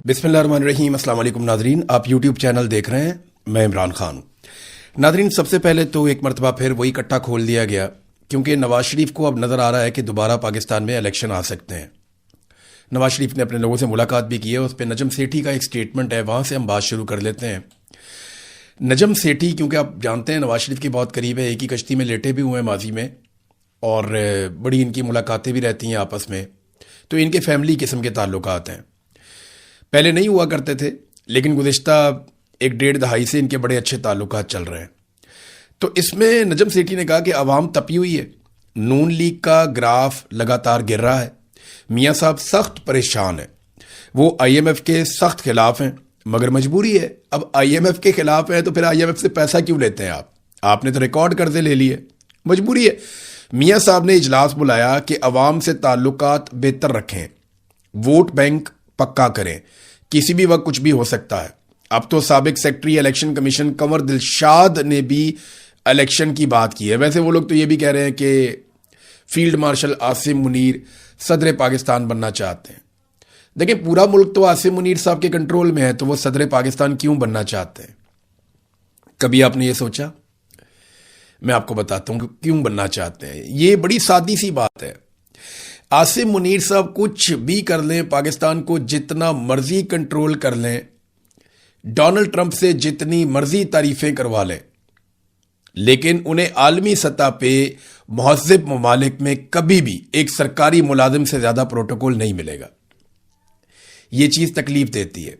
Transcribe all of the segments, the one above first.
बिस्मिल्लाहिर्रहमानिर्रहीम। अस्सलाम वालेकुम नाजरीन, आप यूट्यूब चैनल देख रहे हैं, मैं इमरान खान। नाजरीन, सबसे पहले तो एक मरतबा फिर वही कट्टा खोल दिया गया, क्योंकि नवाज शरीफ को अब नज़र आ रहा है कि दोबारा पाकिस्तान में इलेक्शन आ सकते हैं। नवाज शरीफ ने अपने लोगों से मुलाकात भी की है, उस पर नजम सेठी का एक स्टेटमेंट है, वहाँ से हम बात शुरू कर लेते हैं। नजम सेठी, क्योंकि आप जानते हैं नवाज शरीफ के बहुत करीब है, एक ही कश्ती में लेटे भी हुए हैं माजी में, और बड़ी इनकी मुलाकातें भी रहती हैं आपस में, तो इनके फैमिली किस्म के ताल्लुकात हैं। पहले नहीं हुआ करते थे, लेकिन गुज़िश्ता एक डेढ़ दहाई से इनके बड़े अच्छे ताल्लुकात चल रहे हैं। तो इसमें नजम सेठी ने कहा कि अवाम तपी हुई है, नून लीग का ग्राफ लगातार गिर रहा है, मियाँ साहब सख्त परेशान है, वो IMF के सख्त खिलाफ हैं, मगर मजबूरी है। अब IMF के खिलाफ है तो फिर IMF से पैसा क्यों लेते हैं आपने तो रिकॉर्ड कर्जे ले लिए, मजबूरी है। मियाँ साहब ने इजलास बुलाया कि अवाम से ताल्लुकात बेहतर रखें, वोट बैंक पक्का करें, किसी भी वक्त कुछ भी हो सकता है। अब तो साबिक secretary election commission Kanwar Dilshad ने भी इलेक्शन की बात की है। वैसे वो लोग तो ये भी कह रहे हैं कि फील्ड मार्शल आसिम मुनीर सदर पाकिस्तान बनना चाहते हैं। देखिए, पूरा मुल्क तो आसिम मुनीर साहब के कंट्रोल में है, तो वो सदर पाकिस्तान क्यों बनना चाहते हैं? कभी आपने ये सोचा? मैं आपको बताता हूं कि क्यों बनना चाहते हैं। ये बड़ी सादी सी बात है। आसिम मुनीर साहब कुछ भी कर लें, पाकिस्तान को जितना मर्जी कंट्रोल कर लें, डोनाल्ड ट्रंप से जितनी मर्जी तारीफें करवा लें, लेकिन उन्हें आलमी सतह पे मुहज़्ज़ब ममालिक में कभी भी एक सरकारी मुलाजिम से ज्यादा प्रोटोकॉल नहीं मिलेगा। यह चीज तकलीफ देती है।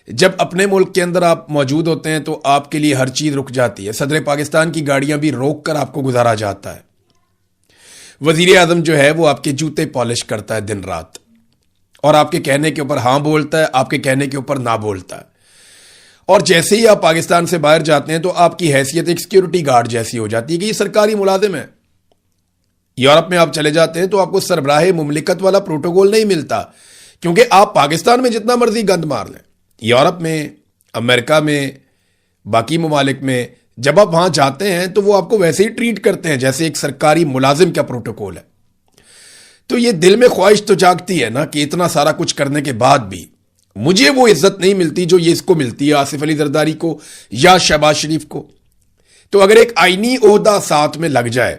जब अपने मुल्क के अंदर आप मौजूद होते हैं तो आपके लिए हर चीज रुक जाती है। सदर पाकिस्तान की गाड़ियां भी रोक कर आपको गुजारा जाता है। वजीर आजम जो है वो आपके जूते पॉलिश करता है दिन रात, और आपके कहने के ऊपर हां बोलता है, आपके कहने के ऊपर ना बोलता है। और जैसे ही आप पाकिस्तान से बाहर जाते हैं तो आपकी हैसियत एक सिक्योरिटी गार्ड जैसी हो जाती है कि ये सरकारी मुलाजिम है। यूरोप में आप चले जाते हैं तो आपको सरबराह मुमलिकत वाला प्रोटोकॉल नहीं मिलता, क्योंकि आप पाकिस्तान में जितना मर्जी गंद मार लें, यूरोप में, अमेरिका में, बाकी ममालिक में जब आप वहां जाते हैं तो वो आपको वैसे ही ट्रीट करते हैं जैसे एक सरकारी मुलाजिम का प्रोटोकॉल है। तो ये दिल में ख्वाहिश तो जागती है ना कि इतना सारा कुछ करने के बाद भी मुझे वो इज्जत नहीं मिलती जो ये इसको मिलती है, आसिफ अली जरदारी को या शहबाज शरीफ को। तो अगर एक आईनी ओहदा साथ में लग जाए,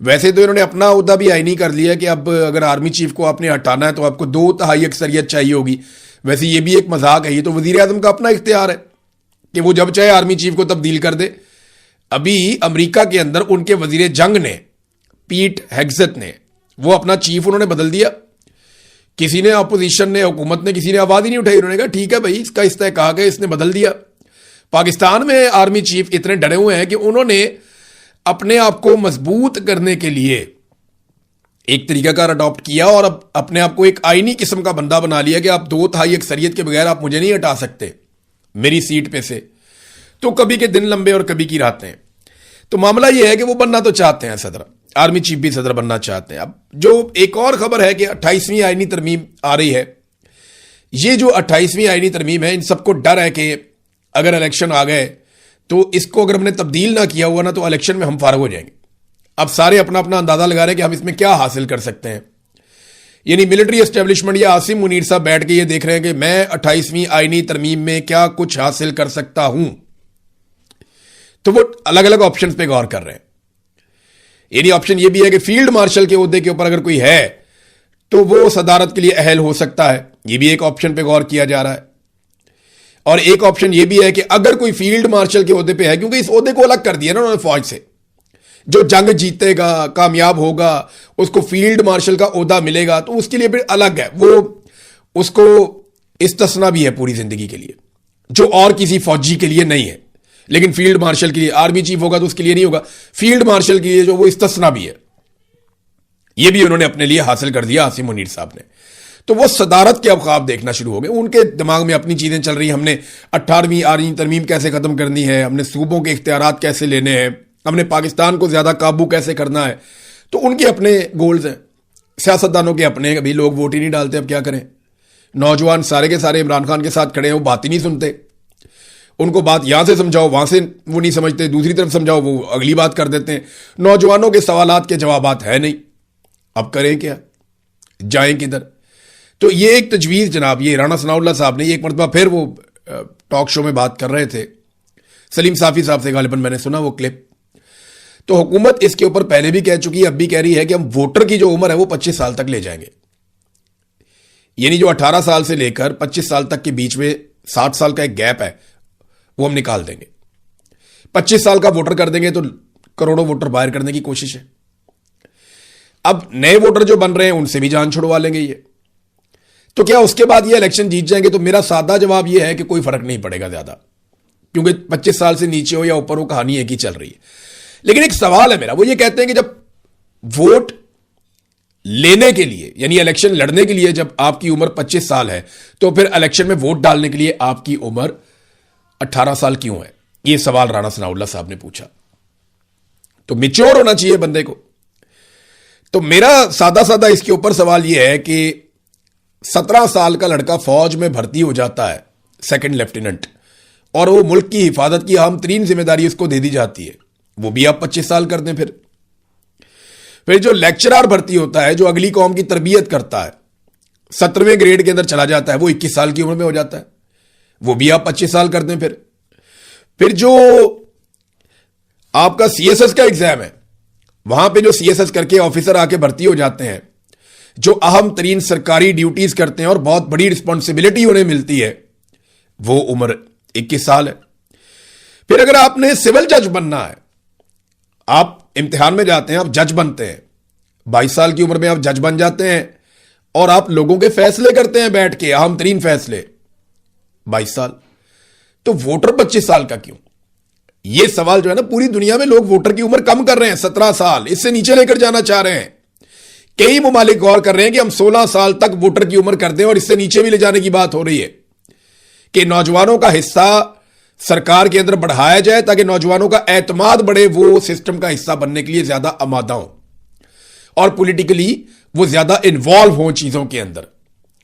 वैसे तो इन्होंने अपना ओहदा भी आईनी कर लिया कि अब अगर आर्मी चीफ को आपने हटाना है तो आपको 2/3 अक्सरियत चाहिए होगी। वैसे ये भी एक मजाक है, ये तो वजीर आजम का अपना इख्तियार है कि वो जब चाहे आर्मी चीफ को तब्दील कर दे। अभी अमेरिका के अंदर उनके वजीर जंग ने, पीट हेग्सेथ ने, वो अपना चीफ उन्होंने बदल दिया। किसी ने, अपोजिशन ने, हुकूमत ने, किसी ने आवाज ही नहीं उठाई। उन्होंने कहा ठीक है भाई, इसका इस्तेहकाक है, इसने बदल दिया। पाकिस्तान में आर्मी चीफ इतने डरे हुए हैं कि उन्होंने अपने आप को मजबूत करने के लिए एक तरीकाकार अडॉप्ट किया और अब अपने आप को एक आईनी किस्म का बंदा बना लिया कि आप 2/3 अक्सरियत के बगैर आप मुझे नहीं हटा सकते मेरी सीट पे से। तो कभी के दिन लंबे और कभी की रातें। तो मामला यह है कि वो बनना तो चाहते हैं सदर, आर्मी चीफ भी सदर बनना चाहते हैं। अब जो एक और खबर है कि 28वीं आईनी तरमीम आ रही है। ये जो 28वीं आईनी तरमीम है, इन सबको डर है कि अगर इलेक्शन आ गए तो इसको अगर हमने तब्दील ना किया हुआ ना तो इलेक्शन में हम फारग हो जाएंगे। अब सारे अपना अपना अंदाजा लगा रहे हैं कि हम इसमें क्या हासिल कर सकते हैं। यानी मिलिट्री एस्टेब्लिशमेंट या आसिम मुनीर साहब बैठ के ये देख रहे हैं कि मैं 28वीं आईनी तरमीम में क्या कुछ हासिल कर सकता हूं। तो वो अलग अलग ऑप्शन पे गौर कर रहे हैं। यानी ऑप्शन ये भी है कि फील्ड मार्शल के ओहदे के ऊपर अगर कोई है तो वो सदारत के लिए अहल हो सकता है। ये भी एक ऑप्शन पे गौर किया जा रहा है। और एक ऑप्शन ये भी है कि अगर कोई फील्ड मार्शल के ओहदे पे है, क्योंकि इस ओहदे को अलग कर दिया ना उन्होंने फौज से, जो जंग जीतेगा, कामयाब होगा, उसको फील्ड मार्शल का ओहदा मिलेगा, तो उसके लिए फिर अलग है, वो उसको इस्तिस्ना भी है पूरी जिंदगी के लिए, जो और किसी फौजी के लिए नहीं है। लेकिन फील्ड मार्शल के लिए, आर्मी चीफ होगा तो उसके लिए नहीं होगा, फील्ड मार्शल के लिए जो वो इस्तिस्ना भी है। ये भी उन्होंने अपने लिए हासिल कर दिया आसिम मुनीर साहब ने। तो वो सदारत के अब ख्वाब देखना शुरू हो गए। उनके दिमाग में अपनी चीजें चल रही हैं। हमने 18वीं आईनी तरमीम कैसे खत्म करनी है, हमने सूबों के इख्तियारात कैसे लेने हैं, हमने पाकिस्तान को ज्यादा काबू कैसे करना है। तो उनके अपने गोल्स हैं, सियासतदानों के अपने। अभी लोग वोट ही नहीं डालते, अब क्या करें। नौजवान सारे के सारे इमरान खान के साथ खड़े हैं, वो बात ही नहीं सुनते। उनको बात यहां से समझाओ, वहां से वो नहीं समझते, दूसरी तरफ समझाओ वो अगली बात कर देते हैं। नौजवानों के सवालात के जवाबात है नहीं। अब करें क्या, जाएं किधर? तो ये एक तजवीज़ जनाब, ये राणा सनाउल्लाह साहब ने एक मरतबा फिर वो टॉक शो में बात कर रहे थे, सलीम साफी साहब से गालिबन मैंने सुना वो क्लिप। तो हुकूमत इसके ऊपर पहले भी कह चुकी है, अब भी कह रही है कि हम वोटर की जो उम्र है वो 25 साल तक ले जाएंगे, यानी जो 18 साल से लेकर 25 साल तक के बीच में 60 साल का एक गैप है वो हम निकाल देंगे। 25 साल का वोटर कर देंगे तो करोड़ों वोटर बाहर करने की कोशिश है। अब नए वोटर जो बन रहे हैं उनसे भी जान छुड़वा लेंगे ये, तो क्या उसके बाद ये इलेक्शन जीत जाएंगे? तो मेरा सादा जवाब ये है कि कोई फर्क नहीं पड़ेगा ज्यादा, क्योंकि 25 साल से नीचे हो या ऊपर हो, कहानी एक ही चल रही है। लेकिन एक सवाल है मेरा, वो ये कहते हैं कि जब वोट लेने के लिए यानी इलेक्शन लड़ने के लिए जब आपकी उम्र 25 साल है, तो फिर इलेक्शन में वोट डालने के लिए आपकी उम्र 18 साल क्यों है? ये सवाल राणा सनाउल्लाह साहब ने पूछा। तो मिच्योर होना चाहिए बंदे को। तो मेरा सादा सादा इसके ऊपर सवाल यह है कि 17 साल का लड़का फौज में भर्ती हो जाता है, सेकंड लेफ्टिनेंट, और वो मुल्क की हिफाजत की अहम तरीन जिम्मेदारी उसको दे दी जाती है, वो भी आप 25 साल कर दें। फिर जो लेक्चरर भर्ती होता है, जो अगली कौम की तरबियत करता है, 17वें ग्रेड के अंदर चला जाता है, वो 21 साल की उम्र में हो जाता है, वो भी आप 25 साल कर दें। फिर जो आपका सीएसएस का एग्जाम है, वहां पे जो सीएसएस करके ऑफिसर आके भर्ती हो जाते हैं, जो अहम तरीन सरकारी ड्यूटीज करते हैं और बहुत बड़ी रिस्पॉन्सिबिलिटी उन्हें मिलती है, वो उम्र 21 साल है। फिर अगर आपने सिविल जज बनना है, आप इम्तिहान में जाते हैं, आप जज बनते हैं, 22 साल की उम्र में आप जज बन जाते हैं और आप लोगों के फैसले करते हैं बैठ के, अहम तरीन फैसले, 22 साल। तो वोटर 25 साल का क्यों? ये सवाल जो है ना, पूरी दुनिया में लोग वोटर की उम्र कम कर रहे हैं, 17 साल, इससे नीचे लेकर जाना चाह रहे हैं। कई मुमालिक गौर कर रहे हैं कि हम 16 साल तक वोटर की उम्र कर दें, और इससे नीचे भी ले जाने की बात हो रही है कि नौजवानों का हिस्सा सरकार के अंदर बढ़ाया जाए ताकि नौजवानों का एतमाद बढ़े, वो सिस्टम का हिस्सा बनने के लिए ज्यादा आमादा हो और पॉलिटिकली वो ज्यादा इन्वॉल्व हो चीजों के अंदर,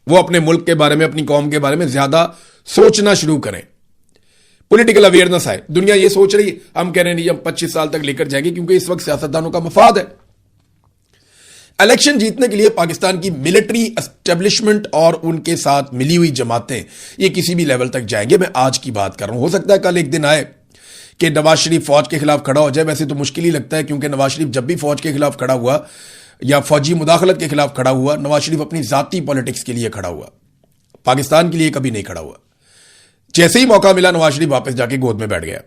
वो अपने मुल्क के बारे में, अपनी कौम के बारे में ज्यादा सोचना शुरू करें, पॉलिटिकल अवेयरनेस आए। दुनिया ये सोच रही है, हम कह रहे हैं नहीं हम 25 साल तक लेकर जाएंगे, क्योंकि इस वक्त सियासतदानों का मफाद है। इलेक्शन जीतने के लिए पाकिस्तान की मिलिट्री एस्टेब्लिशमेंट और उनके साथ मिली हुई जमातें, ये किसी भी लेवल तक जाएंगे। मैं आज की बात कर रहा हूं, हो सकता है कल एक दिन आए कि नवाज शरीफ फौज के खिलाफ खड़ा हो जाए। वैसे तो मुश्किल ही लगता है, क्योंकि नवाज शरीफ जब भी फौज के खिलाफ खड़ा हुआ या फौजी मुदाखलत के खिलाफ खड़ा हुआ, नवाज शरीफ अपनी जाती पॉलिटिक्स के लिए खड़ा हुआ, पाकिस्तान के लिए कभी नहीं खड़ा हुआ। जैसे ही मौका मिला नवाज शरीफ वापस जाके गोद में बैठ गया,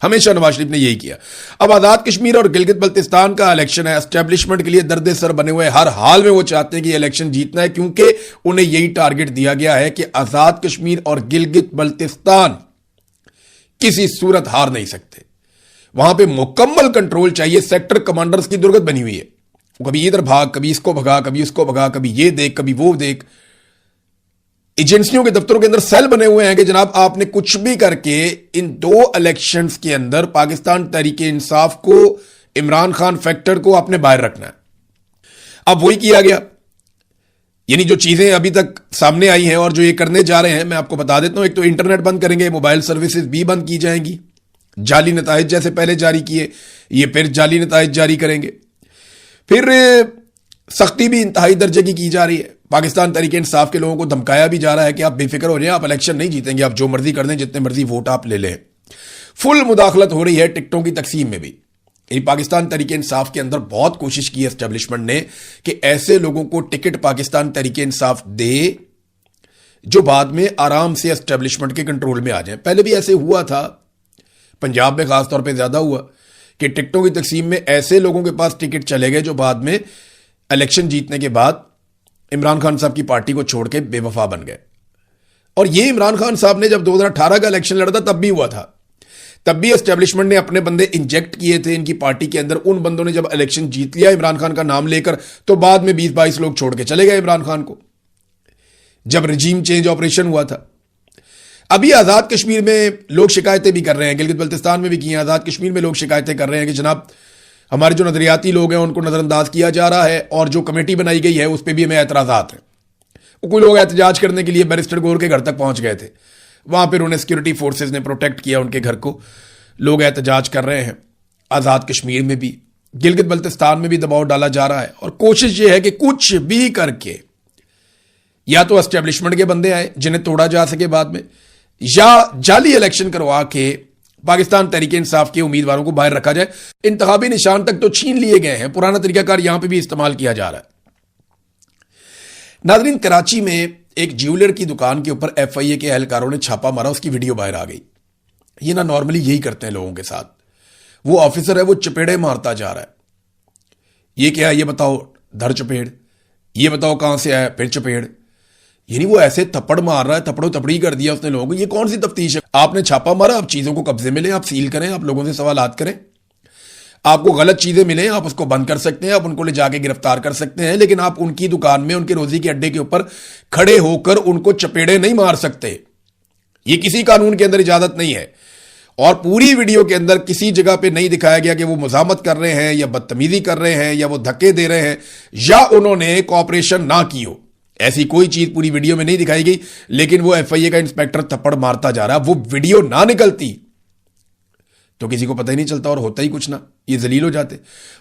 हमेशा नवाज शरीफ ने यही किया। अब आजाद कश्मीर और गिलगित बल्तिस्तान का इलेक्शन है, एस्टेब्लिशमेंट के लिए दर्द सर बने हुए, हर हाल में वो चाहते हैं कि इलेक्शन जीतना है, क्योंकि उन्हें यही टारगेट दिया गया है कि आजाद कश्मीर और गिलगित बल्तिस्तान किसी सूरत हार नहीं सकते। वहां पे मुकम्मल कंट्रोल चाहिए, सेक्टर कमांडर्स की दुर्गत बनी हुई है, कभी इधर भाग, कभी इसको भगा, कभी उसको भगा, कभी ये देख, कभी वो देख। एजेंसियों के दफ्तरों के अंदर सेल बने हुए हैं कि जनाब आपने कुछ भी करके इन 2 इलेक्शंस के अंदर पाकिस्तान तहरीके इंसाफ को, इमरान खान फैक्टर को आपने बाहर रखना है। अब वही किया गया, यानी जो चीजें अभी तक सामने आई हैं और जो ये करने जा रहे हैं, मैं आपको बता देता हूं। एक तो इंटरनेट बंद करेंगे, मोबाइल सर्विसेज भी बंद की जाएंगी, जाली नताइज जैसे पहले जारी किए, ये फिर जाली नताइज जारी करेंगे। फिर सख्ती भी इंतहाई दर्जे की जा रही है। पाकिस्तान तहरीके इंसाफ के लोगों को धमकाया भी जा रहा है कि आप बेफिक्र हो जाएं, आप इलेक्शन नहीं जीतेंगे, आप जो मर्जी कर दें, जितने मर्जी वोट आप ले लें। फुल मुदाखलत हो रही है टिकटों की तकसीम में भी। पाकिस्तान तहरीके इंसाफ के अंदर बहुत कोशिश की है एस्टेब्लिशमेंट ने कि ऐसे लोगों को टिकट पाकिस्तान तहरीके इंसाफ दे जो बाद में आराम से एस्टेब्लिशमेंट के कंट्रोल में आ जाए। पहले भी ऐसे हुआ था, पंजाब में खासतौर पर ज्यादा हुआ कि टिकटों की तकसीम में ऐसे लोगों के पास टिकट चले गए जो बाद में इलेक्शन जीतने के बाद इमरान खान साहब की पार्टी को छोड़ के बेवफा बन गए। और ये इमरान खान साहब ने जब 2018 का इलेक्शन लड़ा था तब भी हुआ था, तब भी एस्टेब्लिशमेंट ने अपने बंदे इंजेक्ट किए थे इनकी पार्टी के अंदर। उन बंदों ने जब इलेक्शन जीत लिया इमरान खान का नाम लेकर, तो बाद में 20-22 लोग छोड़ के चले गए इमरान खान को, जब रजीम चेंज ऑपरेशन हुआ था। अभी आजाद कश्मीर में लोग शिकायतें भी कर रहे हैं, गिलगित बल्तिस्तान में भी की हैं, आजाद कश्मीर में लोग शिकायतें कर रहे हैं कि जनाब हमारे जो नजरियाती लोग हैं उनको नजरअंदाज किया जा रहा है, और जो कमेटी बनाई गई है उस पर भी हमें एतराजात हैं। कोई लोग एहतजाज करने के लिए बैरिस्टर गौर के घर तक पहुंच गए थे, वहां पर उन्हें सिक्योरिटी फोर्सेज ने प्रोटेक्ट किया उनके घर को। लोग एहतजाज कर रहे हैं, आजाद कश्मीर में भी, गिलगित बल्तिस्तान में भी दबाव डाला जा रहा है, और कोशिश यह है कि कुछ भी करके या तो एस्टेब्लिशमेंट के बंदे आए जिन्हें तोड़ा जा सके बाद में, या जाली इलेक्शन करवा के पाकिस्तान तहरीक इंसाफ के उम्मीदवारों को बाहर रखा जाए। इंतखाबी निशान तक तो छीन लिए गए हैं, पुराना तरीकाकार यहां पे भी इस्तेमाल किया जा रहा है। नाज़रीन, कराची में एक ज्वेलर की दुकान के ऊपर एफआईए के एहलकारों ने छापा मारा, उसकी वीडियो बाहर आ गई। ये ना नॉर्मली यही करते हैं लोगों के साथ। वो ऑफिसर है, वो चपेड़े मारता जा रहा है। ये क्या है, ये बताओ, धर चपेड़, ये बताओ कहां से आया, फिर चपेड़। यानी वो ऐसे थप्पड़ मार रहा है, थप्पड़ो थपड़ी कर दिया उसने लोगों को। ये कौन सी तफ्तीश है? आपने छापा मारा, आप चीजों को कब्जे में लें, आप सील करें, आप लोगों से सवालात करें। आपको गलत चीजें मिले, आप उसको बंद कर सकते हैं, आप उनको ले जाके गिरफ्तार कर सकते हैं, लेकिन आप उनकी दुकान में, उनके रोजी के अड्डे के ऊपर खड़े होकर उनको चपेड़े नहीं मार सकते। ये किसी कानून के अंदर इजाजत नहीं है। और पूरी वीडियो के अंदर किसी जगह पे नहीं दिखाया गया कि वो मुजामत कर रहे हैं या बदतमीजी कर रहे हैं या वो धक्के दे रहे हैं या उन्होंने कॉपरेशन ना की हो। ऐसी कोई चीज पूरी वीडियो में नहीं दिखाई गई, लेकिन वो एफआईए का इंस्पेक्टर थप्पड़ मारता जा रहा है। वो वीडियो ना निकलती तो किसी को पता ही नहीं चलता और होता ही कुछ ना, ये जलील हो जाते।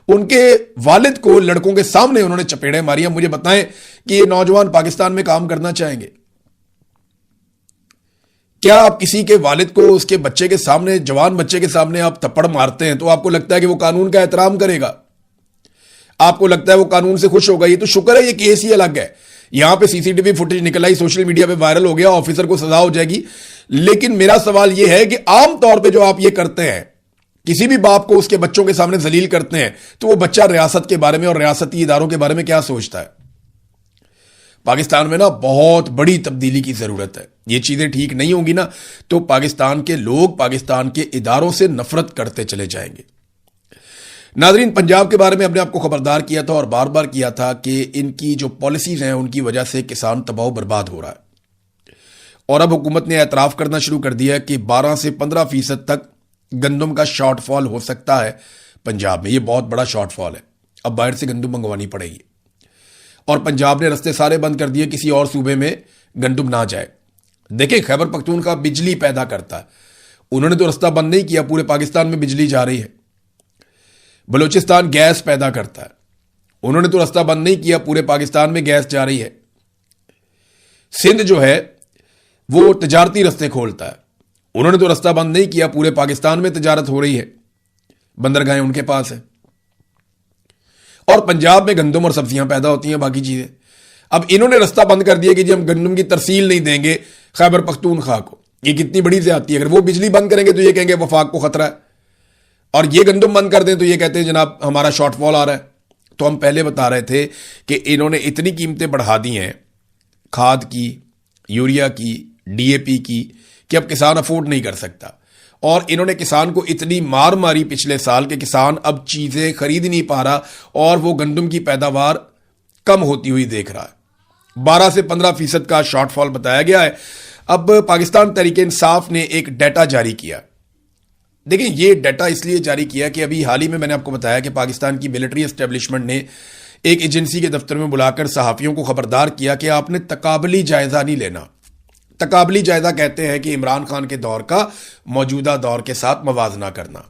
उनके वालिद को लड़कों के सामने उन्होंने चपेड़े मारी। मुझे बताएं कि ये नौजवान पाकिस्तान में काम करना चाहेंगे? क्या आप किसी के वालिद को उसके बच्चे के सामने, जवान बच्चे के सामने आप थप्पड़ मारते हैं तो आपको लगता है कि वो कानून का एहतराम करेगा? आपको लगता है वो कानून से खुश होगा? ये तो शुक्र है ये केस ही अलग है। यहां पे सीसीटीवी फुटेज निकल आई, सोशल मीडिया पे वायरल हो गया, ऑफिसर को सजा हो जाएगी। लेकिन मेरा सवाल यह है कि आम तौर पे जो आप ये करते हैं, किसी भी बाप को उसके बच्चों के सामने जलील करते हैं, तो वो बच्चा रियासत के बारे में और रियासती इदारों के बारे में क्या सोचता है? पाकिस्तान में ना बहुत बड़ी तब्दीली की जरूरत है। ये चीजें ठीक नहीं होंगी ना तो पाकिस्तान के लोग पाकिस्तान के इदारों से नफरत करते चले जाएंगे। नाजरीन, पंजाब के बारे में हमने आपको खबरदार किया था और बार बार किया था कि इनकी जो पॉलिसीज हैं उनकी वजह से किसान तबाह बर्बाद हो रहा है। और अब हुकूमत ने एतराफ करना शुरू कर दिया कि 12 से 15% तक गंदम का शॉर्टफॉल हो सकता है पंजाब में। ये बहुत बड़ा शॉर्टफॉल है, अब बाहर से गंदम मंगवानी पड़ेगी। और पंजाब ने रस्ते सारे बंद कर दिए, किसी और सूबे में गंदम ना जाए। देखिए, खैबर पख्तूनख्वा बिजली पैदा करता है, उन्होंने तो रास्ता बंद नहीं किया, पूरे पाकिस्तान में बिजली जा रही है। बलूचिस्तान गैस पैदा करता है, उन्होंने तो रास्ता बंद नहीं किया, पूरे पाकिस्तान में गैस जा रही है। सिंध जो है वो तजारती रास्ते खोलता है, उन्होंने तो रास्ता बंद नहीं किया, पूरे पाकिस्तान में तजारत हो रही है, बंदरगाहें उनके पास है। और पंजाब में गंदम और सब्जियां पैदा होती हैं, बाकी चीजें। अब इन्होंने रास्ता बंद कर दिया कि जी हम गंदम की तरसील नहीं देंगे खैबर पख्तूनख्वा को। ये कितनी बड़ी ज्यादती है। अगर वो बिजली बंद करेंगे तो ये कहेंगे वफाक को खतरा है, और ये गंदम बंद कर दें तो ये कहते हैं जनाब हमारा शॉर्टफॉल आ रहा है। तो हम पहले बता रहे थे कि इन्होंने इतनी कीमतें बढ़ा दी हैं खाद की, यूरिया की, डीएपी की, कि अब किसान अफोर्ड नहीं कर सकता। और इन्होंने किसान को इतनी मार मारी पिछले साल के किसान अब चीजें खरीद नहीं पा रहा और वो गंदम की पैदावार कम होती हुई देख रहा है। 12 से 15% का शॉर्टफॉल बताया गया है। अब पाकिस्तान तहरीक इंसाफ ने एक डाटा जारी किया। देखिए, ये डाटा इसलिए जारी किया कि अभी हाल ही में मैंने आपको बताया कि पाकिस्तान की मिलिट्री एस्टेब्लिशमेंट ने एक एजेंसी के दफ्तर में बुलाकर सहाफियों को खबरदार किया कि आपने तकाबली जायजा नहीं लेना। तकाबली जायजा कहते हैं कि इमरान खान के दौर का मौजूदा दौर के साथ मवाजना करना।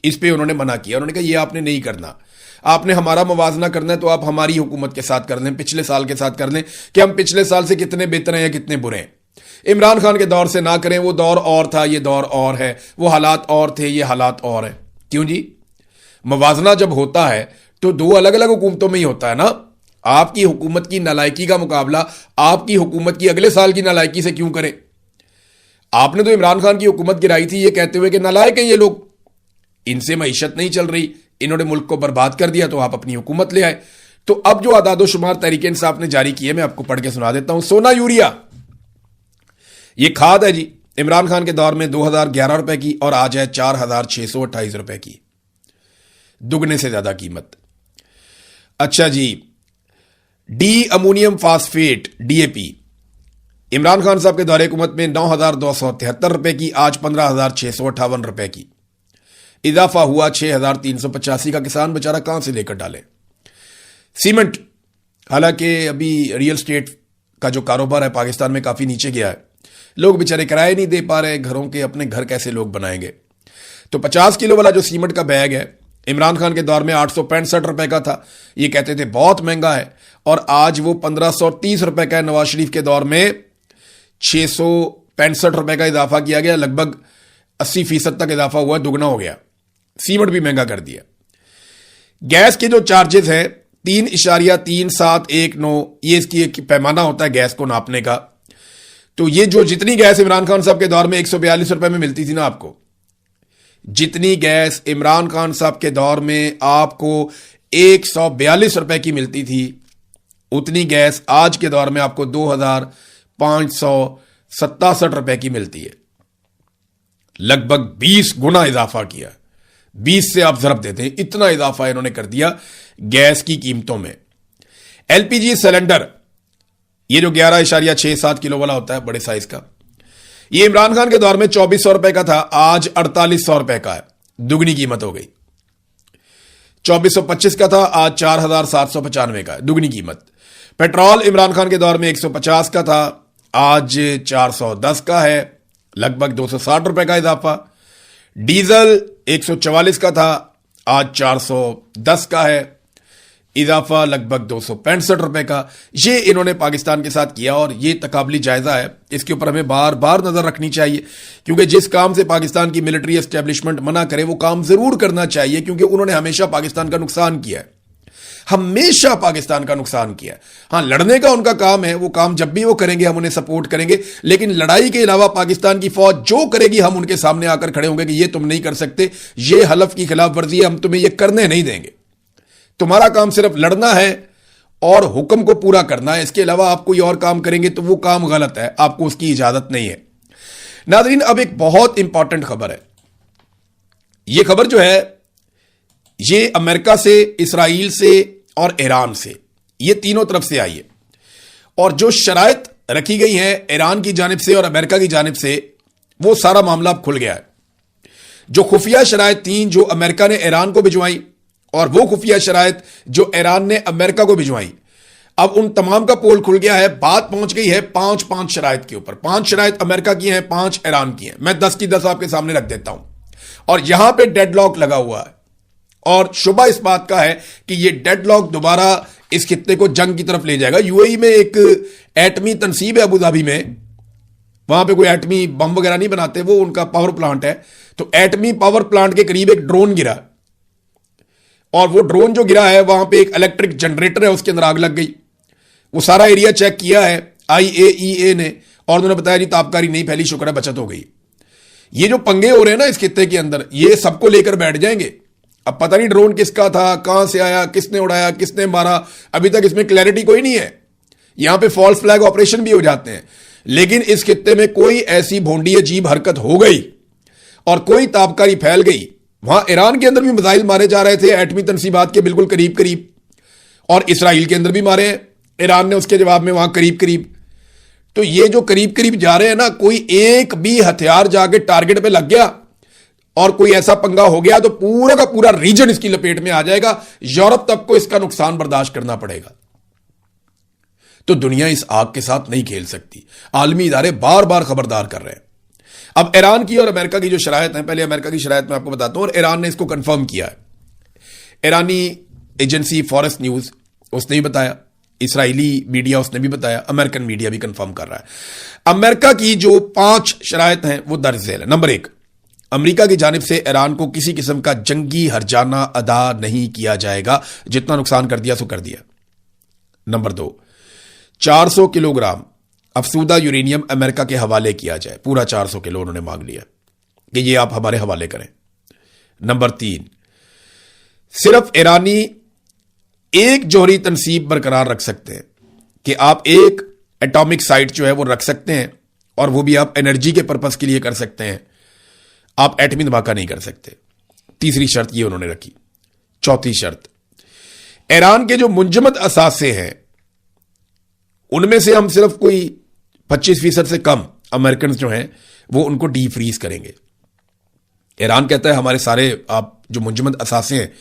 इस पे उन्होंने मना किया। उन्होंने कहा यह आपने नहीं करना, आपने हमारा मवाजना करना है तो आप हमारी हुकूमत के साथ कर लें, पिछले साल के साथ कर लें कि हम पिछले साल से कितने बेहतर हैं या कितने बुरे हैं। इमरान खान के दौर से ना करें, वो दौर और था, ये दौर और है, वो हालात और थे, ये हालात और है। क्यों जी? मवाजना जब होता है तो दो अलग अलग हुकूमतों में ही होता है ना। आपकी हुकूमत की नालायकी का मुकाबला आपकी हुकूमत की अगले साल की नालायकी से क्यों करें? आपने तो इमरान खान की हुकूमत गिराई थी ये कहते हुए कि नालायक हैं ये लोग, इनसे मईशत नहीं चल रही, इन्होंने मुल्क को बर्बाद कर दिया, तो आप अपनी हुकूमत ले आए। तो अब जो आदादोशुमार तहरीक इंसाफ ने जारी किए, मैं आपको पढ़ के सुना देता हूं। सोना यूरिया, ये खाद है जी, इमरान खान के दौर में 2011 रुपए की और आज है 4628 रुपए की, दुगने से ज्यादा कीमत। अच्छा जी, di ammonium phosphate DAP, Imran Khan साहब के दौरे हुकूमत में 9273 रुपए की, आज 15658 रुपए की, इजाफा हुआ 6385 का। किसान बेचारा कहां से लेकर डाले? सीमेंट, हालांकि अभी रियल स्टेट का जो कारोबार है पाकिस्तान में काफी नीचे गया है, लोग बेचारे किराए नहीं दे पा रहे घरों के, अपने घर कैसे लोग बनाएंगे। तो 50 किलो वाला जो सीमेंट का बैग है इमरान खान के दौर में 865 रुपए का था, ये कहते थे बहुत महंगा है, और आज वो 1530 रुपए का है। नवाज शरीफ के दौर में 665 रुपए का इजाफा किया गया, लगभग 80% तक इजाफा हुआ, दुगना हो गया। सीमेंट भी महंगा कर दिया। गैस के जो चार्जेस हैं 3.3719, ये इसकी एक पैमाना होता है गैस को नापने का। तो ये जो जितनी गैस इमरान खान साहब के दौर में 142 रुपए में मिलती थी ना आपको, जितनी गैस इमरान खान साहब के दौर में आपको 142 रुपए की मिलती थी, उतनी गैस आज के दौर में आपको 2567 रुपए की मिलती है। लगभग 20 गुना इजाफा किया। 20 से आप जरब देते हैं, इतना इजाफा इन्होंने कर दिया गैस की कीमतों में। एलपीजी सिलेंडर, ये जो 11.67 किलो वाला होता है बड़े साइज का, ये इमरान खान के दौर में 2400 रुपए का था, आज 4800 रुपए का है, दुगनी कीमत हो गई। 2425 का था, आज 4795 का है, दुगनी कीमत। पेट्रोल इमरान खान के दौर में 150 का था, आज 410 का है, लगभग 260 रुपए का इजाफा। डीजल 144 का था, आज 410 का है, इजाफा लगभग 265 रुपए का। ये इन्होंने पाकिस्तान के साथ किया और ये तकाबली जायजा है, इसके ऊपर हमें बार बार नजर रखनी चाहिए, क्योंकि जिस काम से पाकिस्तान की मिलिट्री एस्टेब्लिशमेंट मना करे वो काम जरूर करना चाहिए, क्योंकि उन्होंने हमेशा पाकिस्तान का नुकसान किया है, हमेशा पाकिस्तान का नुकसान किया है। हां, लड़ने का उनका काम है, वो काम जब भी वो करेंगे हम उन्हें सपोर्ट करेंगे, लेकिन लड़ाई के अलावा पाकिस्तान की फौज जो करेगी हम उनके सामने आकर खड़े होंगे कि ये तुम नहीं कर सकते, ये हलफ की खिलाफ वर्जी है, हम तुम्हें ये करने नहीं देंगे। तुम्हारा काम सिर्फ लड़ना है और हुक्म को पूरा करना है, इसके अलावा आप कोई और काम करेंगे तो वो काम गलत है, आपको उसकी इजाजत नहीं है। नाज़रीन, अब एक बहुत इंपॉर्टेंट खबर है। यह खबर जो है ये अमेरिका से, इसराइल से और ईरान से, ये तीनों तरफ से आई है। और जो शराइत रखी गई है ईरान की जानिब से और अमेरिका की जानिब से, वो सारा मामला अब खुल गया है। जो खुफिया शराइत थी जो अमेरिका ने ईरान को भिजवाई और वो खुफिया शराइत जो ईरान ने अमेरिका को भिजवाई, अब उन तमाम का पोल खुल गया है। बात पहुंच गई है 5 शराइत के ऊपर। 5 शराइत अमेरिका की हैं, 5 ईरान की हैं। मैं 10 की 10 आपके सामने रख देता हूं। और यहां पे डेडलॉक लगा हुआ है और शुबा इस बात का है कि ये डेडलॉक दोबारा इस खित्ते को जंग की तरफ ले जाएगा। यूएई में एक एटमी तनसीब है, अबू धाबी में, वहां पे कोई एटमी बम वगैरह नहीं बनाते, वो उनका पावर प्लांट है। तो एटमी पावर प्लांट के करीब एक ड्रोन गिरा और वो ड्रोन जो गिरा है वहां पे एक इलेक्ट्रिक जनरेटर है, उसके अंदर आग लग गई। वो सारा एरिया चेक किया है IAEA ने और उन्होंने बताया जी तापकारी नहीं फैली, शुक्र है बचत हो गई। ये जो पंगे हो रहे हैं ना इस खित्ते के अंदर, ये सबको लेकर बैठ जाएंगे। अब पता नहीं ड्रोन किसका था, कहां से आया, किसने उड़ाया, किसने मारा, अभी तक इसमें क्लैरिटी कोई नहीं है। यहां पे फॉल्स फ्लैग ऑपरेशन भी हो जाते हैं, लेकिन इस खित्ते में कोई ऐसी भोंडी अजीब हरकत हो गई और कोई तापकारी फैल गई। वहां ईरान के अंदर भी मिसाइल मारे जा रहे थे एटमी तनसीबात के बिल्कुल करीब करीब, और इसराइल के अंदर भी मारे हैं ईरान ने उसके जवाब में वहां करीब करीब। तो ये जो करीब करीब जा रहे हैं ना, कोई एक भी हथियार जाके टारगेट पे लग गया और कोई ऐसा पंगा हो गया तो पूरा का पूरा रीजन इसकी लपेट में आ जाएगा। यूरोप तक को इसका नुकसान बर्दाश्त करना पड़ेगा। तो दुनिया इस आग के साथ नहीं खेल सकती। आलमी इदारे बार बार खबरदार कर रहे हैं। अब ईरान की और अमेरिका की जो शरायत है, पहले अमेरिका की शरायत मैं आपको बताता हूं, और ईरान ने इसको कंफर्म किया है। ईरानी एजेंसी फॉरेस्ट न्यूज उसने भी बताया, इसराइली मीडिया उसने भी बताया, अमेरिकन मीडिया भी कंफर्म कर रहा है। अमेरिका की जो 5 शरायत हैं वो दर्ज झेल है। नंबर 1, अमेरिका की जानिब से ईरान को किसी किस्म का जंगी हर्जाना अदा नहीं किया जाएगा, जितना नुकसान कर दिया सो कर दिया। नंबर 2, 400 किलोग्राम अफसूदा यूरेनियम अमेरिका के हवाले किया जाए। पूरा 400 किलो उन्होंने मांग लिया कि ये आप हमारे हवाले करें। नंबर 3, सिर्फ ईरानी एक जौहरी तनसीब बरकरार रख सकते हैं कि आप एक एटॉमिक साइट जो है वो रख सकते हैं, और वो भी आप एनर्जी के पर्पस के लिए कर सकते हैं, आप एटमी धमाका नहीं कर सकते। तीसरी शर्त ये उन्होंने रखी। चौथी शर्त, ईरान के जो मुंजमद असासे हैं उनमें से हम सिर्फ कोई 25% से कम अमेरिकन जो हैं वो उनको डी फ्रीज करेंगे। ईरान कहता है हमारे सारे आप जो मुंजमद असासे हैं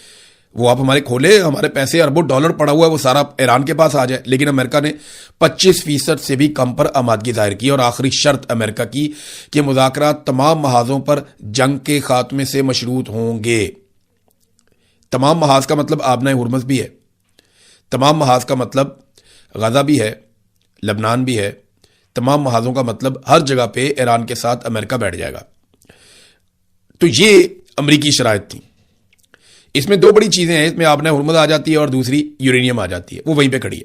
वो आप हमारे खोले, हमारे पैसे अरबों डॉलर पड़ा हुआ है वो सारा ईरान के पास आ जाए। लेकिन अमेरिका ने 25% से भी कम पर आमादगी जाहिर की। और आखिरी शर्त अमेरिका की कि मुज़ाकरात तमाम महाजों पर जंग के खात्मे से मशरूत होंगे। तमाम महाज का मतलब आबना हुरमज़ भी है। तमाम महाज का मतलब गजा भी है, लबनान भी है, तमाम महाजों का मतलब हर जगह पे ईरान के साथ अमेरिका बैठ जाएगा। तो ये अमरीकी शराइत थी। इसमें दो बड़ी चीजें हैं, इसमें आपने हुर्मुज़ आ जाती है और दूसरी यूरेनियम आ जाती है, वो वहीं पे खड़ी है।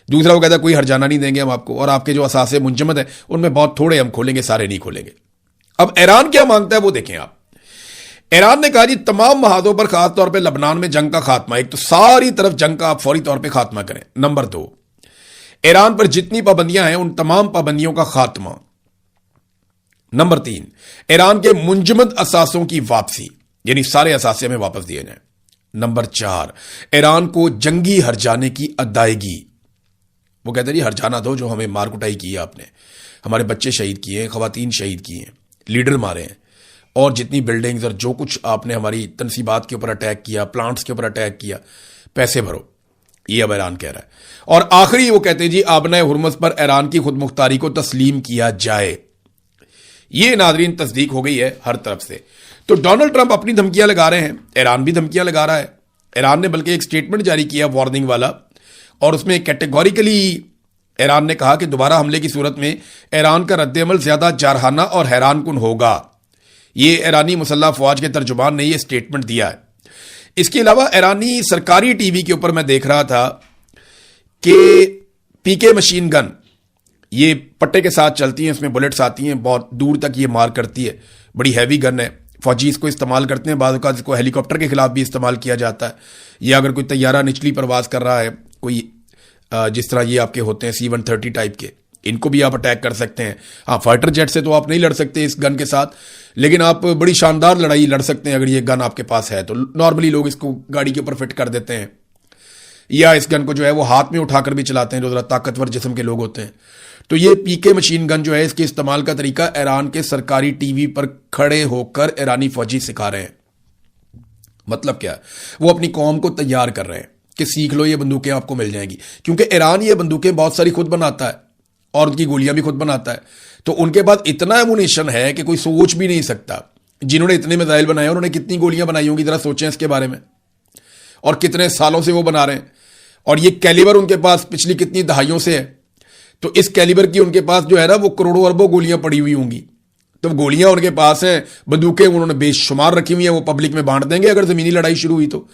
दूसरा वो कहता है कोई हर्जाना नहीं देंगे हम आपको, और आपके जो असासे मुंजमद है उनमें बहुत थोड़े हम खोलेंगे, सारे नहीं खोलेंगे। अब ईरान क्या मांगता है वो देखें आप। ईरान ने कहा जी तमाम महाजों पर, खासतौर पर लबनान में जंग का खात्मा, एक तो सारी तरफ जंग का आप फौरी तौर पर खात्मा करें। नंबर 2, ईरान पर जितनी पाबंदियां हैं उन तमाम पाबंदियों का खात्मा। नंबर 3, ईरान के मुंजमद असासों की वापसी, यानी सारे असासे में वापस दिए जाएं। नंबर 4, ईरान को जंगी हर्जाने की अदायगी। वो कहते हैं जी हर्जाना दो जो हमें मार कुटाई की है आपने, हमारे बच्चे शहीद किए हैं, खवातीन शहीद किए हैं, लीडर मारे हैं, और जितनी बिल्डिंग्स और जो कुछ आपने हमारी तनसीबात के ऊपर अटैक किया, प्लांट्स के ऊपर अटैक किया, पैसे भरो। ये अब ईरान कह रहा है। और आखिरी वो कहते हैं जी आबनाए हुर्मुज़ पर ईरान की खुद मुख्तारी को तस्लीम किया जाए। ये नादरीन तस्दीक हो गई है हर तरफ से। तो डोनाल्ड ट्रंप अपनी धमकियां लगा रहे हैं, ईरान भी धमकियां लगा रहा है। ईरान ने बल्कि एक स्टेटमेंट जारी किया वार्निंग वाला, और उसमें कैटेगोरिकली ईरान ने कहा कि दोबारा हमले की सूरत में ईरान का रद्दअमल ज्यादा जारहाना और हैरानकुन होगा। ये ईरानी मुसल्लह फौज के तर्जुमान ने यह स्टेटमेंट दिया है। इसके अलावा ईरानी सरकारी टीवी के ऊपर मैं देख रहा था कि पीके मशीन गन, ये पट्टे के साथ चलती हैं, इसमें बुलेट्स आती हैं, बहुत दूर तक ये मार करती है, बड़ी हैवी गन है, फौजी इसको इस्तेमाल करते हैं, बाद औक़ात इसको हेलीकॉप्टर के खिलाफ भी इस्तेमाल किया जाता है, या अगर कोई तैयारा निचली परवाज कर रहा है, कोई जिस तरह ये आपके होते हैं C-130 टाइप के, इनको भी आप अटैक कर सकते हैं। हाँ, फाइटर जेट से तो आप नहीं लड़ सकते इस गन के साथ, लेकिन आप बड़ी शानदार लड़ाई लड़ सकते हैं अगर ये गन आपके पास है तो। नॉर्मली लोग इसको गाड़ी के ऊपर फिट कर देते हैं, या इस गन को जो है वो हाथ में उठाकर भी चलाते हैं जो जरा ताकतवर जिस्म के लोग होते हैं। तो ये पीके मशीन गन जो है, इसके इस्तेमाल का तरीका ईरान के सरकारी टीवी पर खड़े होकर ईरानी फौजी सिखा रहे हैं। मतलब क्या है, वो अपनी कौम को तैयार कर रहे हैं कि सीख लो, ये बंदूकें आपको मिल जाएंगी, क्योंकि ईरान ये बंदूकें बहुत सारी खुद बनाता है और उनकी गोलियां भी खुद बनाता है। तो उनके पास इतना एमुनेशन है कि कोई सोच भी नहीं सकता। जिन्होंने इतने मिसाइल बनाए उन्होंने कितनी गोलियां बनाई होंगी, जरा सोचें इसके बारे में, और कितने सालों से वो बना रहे हैं। और ये कैलिबर उनके पास पिछली कितनी दहाइयों से है, तो इस कैलिबर की उनके पास जो है ना वो करोड़ों अरबों गोलियां पड़ी हुई होंगी। तो गोलियां उनके पास हैं, बंदूकें उन्होंने बेशुमार रखी हुई हैं, वो पब्लिक में बांट देंगे अगर जमीनी लड़ाई शुरू हुई तो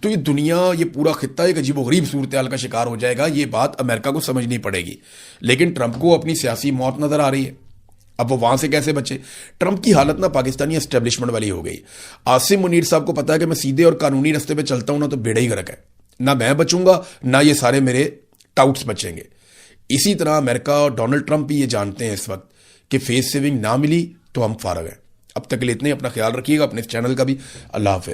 ये दुनिया, ये पूरा खित्ता एक अजीबोगरीब सूरत हाल का शिकार हो जाएगा। ये बात अमेरिका को समझनी पड़ेगी, लेकिन ट्रंप को अपनी सियासी मौत नजर आ रही है। अब वो वहां से कैसे बचे? ट्रंप की हालत ना पाकिस्तानी एस्टेब्लिशमेंट वाली हो गई। आसिम मुनीर साहब को पता है कि मैं सीधे और कानूनी रास्ते पे चलता हूं ना तो बेड़ा ही गर्क है, ना मैं बचूंगा ना ये सारे मेरे टाउट्स बचेंगे। इसी तरह अमेरिका और डोनाल्ड ट्रंप भी ये जानते हैं इस वक्त कि फेस सेविंग ना मिली तो हम फारग हैं। अब तक के लिए इतने, अपना ख्याल रखिएगा, अपने इस चैनल का भी। अल्लाह हाफिज़।